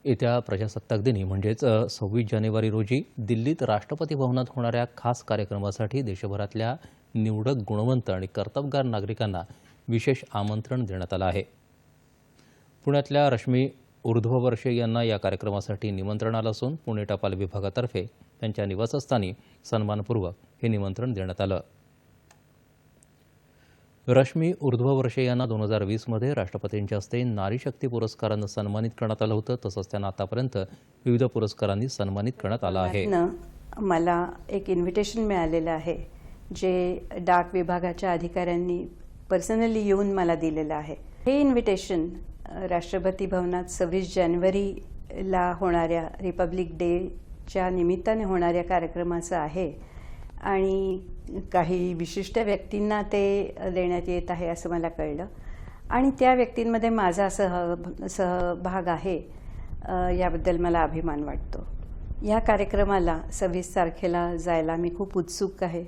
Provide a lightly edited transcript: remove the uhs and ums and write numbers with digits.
येत्या प्रजासत्ताक दिनी म्हणजेच 26 जानेवारी रोजी दिल्लीत राष्ट्रपती भवनात होणाऱ्या खास कार्यक्रमासाठी देशभरातल्या निवडक गुणवंत आणि कर्तबगार नागरिकांना विशेष आमंत्रण देण्यात आलं आहे। पुण्यातल्या रश्मी ऊर्ध्ववर्षे यांना या कार्यक्रमासाठी निमंत्रण आलं असून पुणे टपाल विभागातर्फे त्यांच्या निवासस्थानी सन्मानपूर्वक हे निमंत्रण देण्यात आलं। रश्मी ऊर्ध्ववर्षे यांना 2020 मध्ये राष्ट्रपतींच्या हस्ते नारी शक्ती पुरस्कारानं सन्मानित करण्यात आलं होतं। तसंच त्यांना आतापर्यंत विविध पुरस्कारांनी सन्मानित करण्यात आलं आहे। मला एक इन्व्हिटेशन मिळालेलं आहे जे डाक विभागाच्या अधिकाऱ्यांनी पर्सनली येऊन मला दिलेलं आहे। हे इन्व्हिटेशन राष्ट्रपती भवनात 26 जानेवारीला होणाऱ्या रिपब्लिक डेच्या निमित्ताने होणाऱ्या कार्यक्रमाचं आहे आणि काही विशिष्ट व्यक्तींना ते देण्यात येत आहे असं मला कळलं आणि त्या व्यक्तींमध्ये माझा सहभाग आहे याबद्दल मला अभिमान वाटतो। या कार्यक्रमाला 26 तारखेला जायला मी खूप उत्सुक आहे।